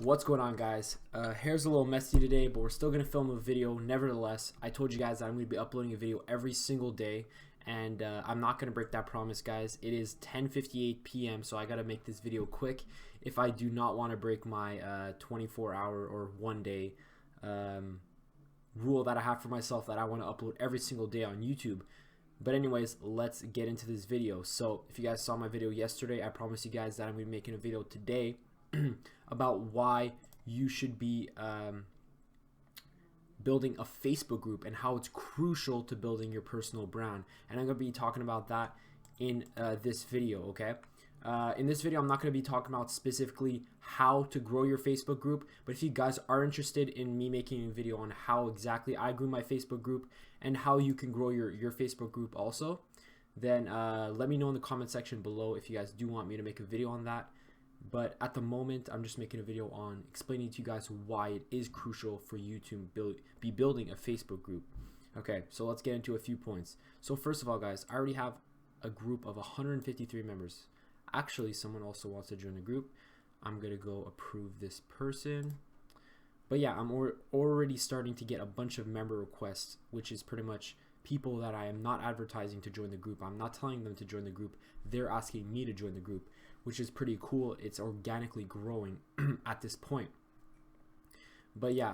What's going on, guys? Hair's a little messy today, but we're still gonna film a video nevertheless. I told you guys that I'm gonna be uploading a video every single day, and I'm not gonna break that promise, guys. It is 10:58 p.m., so I gotta make this video quick if I do not want to break my 24-hour or one-day rule that I have for myself that I want to upload every single day on YouTube. But anyways, let's get into this video. So if you guys saw my video yesterday, I promised you guys that I'm gonna be making a video today about why you should be building a Facebook group and how it's crucial to building your personal brand. And I'm going to be talking about that in this video, okay? In this video, I'm not going to be talking about specifically how to grow your Facebook group, but if you guys are interested in me making a video on how exactly I grew my Facebook group and how you can grow your Facebook group also, then let me know in the comment section below if you guys do want me to make a video on that. But at the moment, I'm just making a video on explaining to you guys why it is crucial for you to be building a Facebook group. Okay, so let's get into a few points. So first of all, guys, I already have a group of 153 members. Actually, someone also wants to join the group. I'm going to go approve this person. But yeah, I'm already starting to get a bunch of member requests, which is pretty much people that I am not advertising to join the group. I'm not telling them to join the group. They're asking me to join the group, which is pretty cool. It's organically growing at this point. But yeah,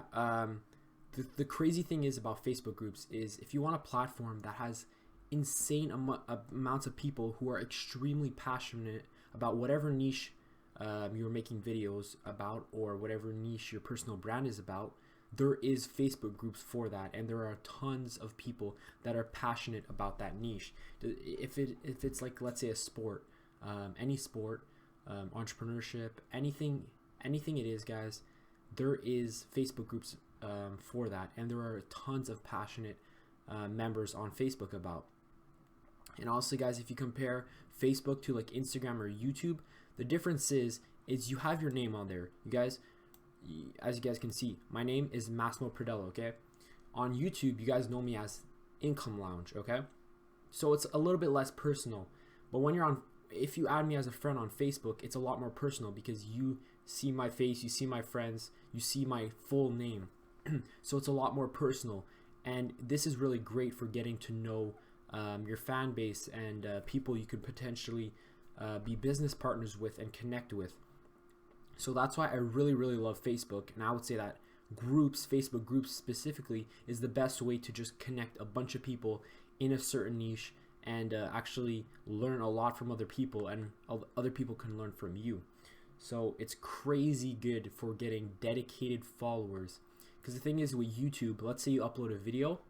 the crazy thing is about Facebook groups is if you want a platform that has insane amounts of people who are extremely passionate about whatever niche you're making videos about or whatever niche your personal brand is about, there is Facebook groups for that, and there are tons of people that are passionate about that niche. If it's like, let's say, a sport, any sport, entrepreneurship, anything it is, guys, there is Facebook groups for that, and there are tons of passionate members on Facebook about. And also, guys, if you compare Facebook to like Instagram or YouTube, the difference is you have your name on there. You guys, as you guys can see, my name is Massimo Perdello, okay? On YouTube, you guys know me as Income Lounge, okay? So it's a little bit less personal. But when you're on, if you add me as a friend on Facebook, it's a lot more personal because you see my face, you see my friends, you see my full name. So it's a lot more personal. And this is really great for getting to know your fan base and people you could potentially be business partners with and connect with. So that's why I really love Facebook, and I would say that groups, Facebook groups specifically, is the best way to just connect a bunch of people in a certain niche and actually learn a lot from other people, and other people can learn from you. So it's crazy good for getting dedicated followers, because the thing is with YouTube, let's say you upload a video,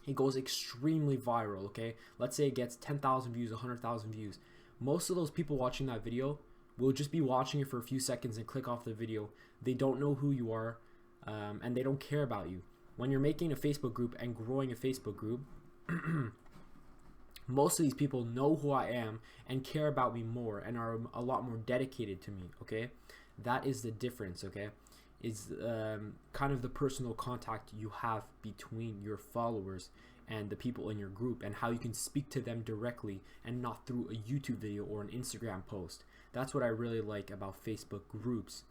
it goes extremely viral, okay? Let's say it gets 10,000 views, 100,000 views. Most of those people watching that video will just be watching it for a few seconds and click off the video. They don't know who you are, and they don't care about you. When you're making a Facebook group and growing a Facebook group, most of these people know who I am and care about me more and are a lot more dedicated to me, okay? That is the difference, okay? It's kind of the personal contact you have between your followers and the people in your group, and how you can speak to them directly and not through a YouTube video or an Instagram post. That's what I really like about Facebook groups,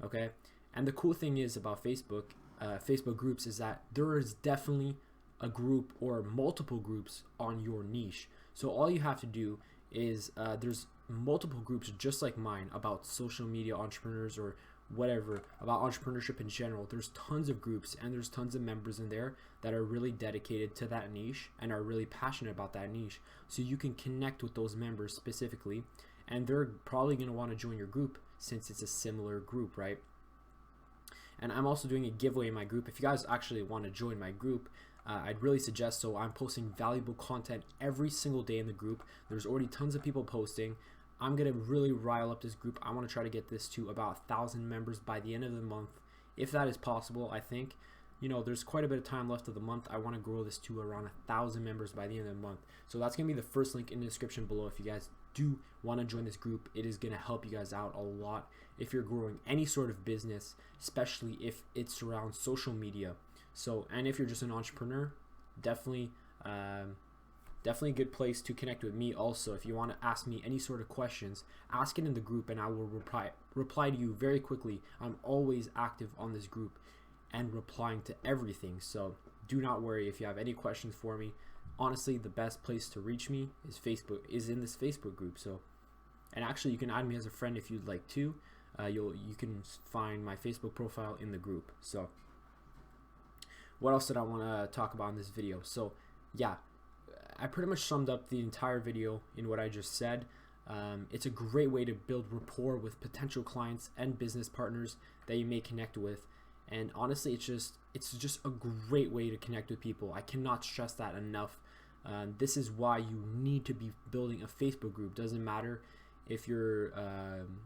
okay? And the cool thing is about Facebook groups is that there is definitely a group or multiple groups on your niche. So all you have to do is there's multiple groups just like mine about social media entrepreneurs or whatever, about entrepreneurship in general. There's tons of groups and there's tons of members in there that are really dedicated to that niche and are really passionate about that niche. So you can connect with those members specifically, and they're probably going to want to join your group since it's a similar group, right? And I'm also doing a giveaway in my group. If you guys actually want to join my group, I'd really suggest so. I'm posting valuable content every single day in the group. There's already tons of people posting. I'm going to really rile up this group. I want to try to get this to about 1,000 members by the end of the month. If that is possible, I think. You know, there's quite a bit of time left of the month. I want to grow this to around 1,000 members by the end of the month. So that's going to be the first link in the description below. If you guys do want to join this group, it is going to help you guys out a lot if you're growing any sort of business, especially if it's around social media. So, and if you're just an entrepreneur, definitely definitely a good place to connect with me. Also, if you want to ask me any sort of questions, ask it in the group and I will reply to you very quickly. I'm always active on this group and replying to everything, so do not worry if you have any questions for me. Honestly, the best place to reach me is in this Facebook group. So, and actually you can add me as a friend if you'd like to. You can find my Facebook profile in the group. So what else did I want to talk about in this video? So yeah, I pretty much summed up the entire video in what I just said. It's a great way to build rapport with potential clients and business partners that you may connect with. And honestly, it's just a great way to connect with people. I cannot stress that enough. This is why you need to be building a Facebook group. Doesn't matter if you're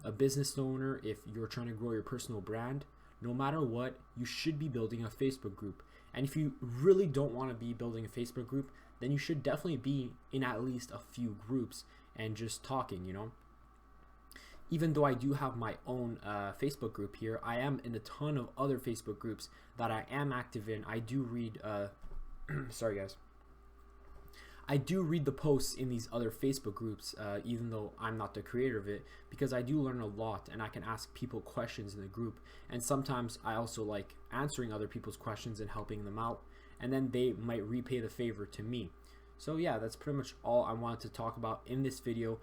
a business owner, if you're trying to grow your personal brand, no matter what, you should be building a Facebook group. And if you really don't want to be building a Facebook group, then you should definitely be in at least a few groups and just talking, you know. Even though I do have my own Facebook group here, I am in a ton of other Facebook groups that I am active in. I do read, sorry guys. I do read the posts in these other Facebook groups, even though I'm not the creator of it, because I do learn a lot and I can ask people questions in the group. And sometimes I also like answering other people's questions and helping them out, and then they might repay the favor to me. So yeah, that's pretty much all I wanted to talk about in this video.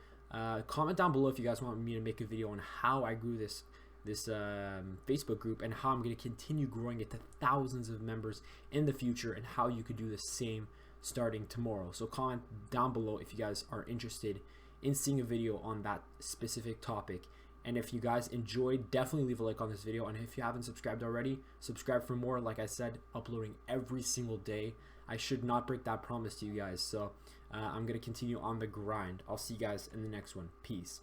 Comment down below if you guys want me to make a video on how I grew this Facebook group and how I'm going to continue growing it to thousands of members in the future, and how you could do the same starting tomorrow. So comment down below if you guys are interested in seeing a video on that specific topic. And if you guys enjoyed, definitely leave a like on this video. And if you haven't subscribed already, subscribe for more. Like I said, uploading every single day. I should not break that promise to you guys. So I'm going to continue on the grind. I'll see you guys in the next one. Peace.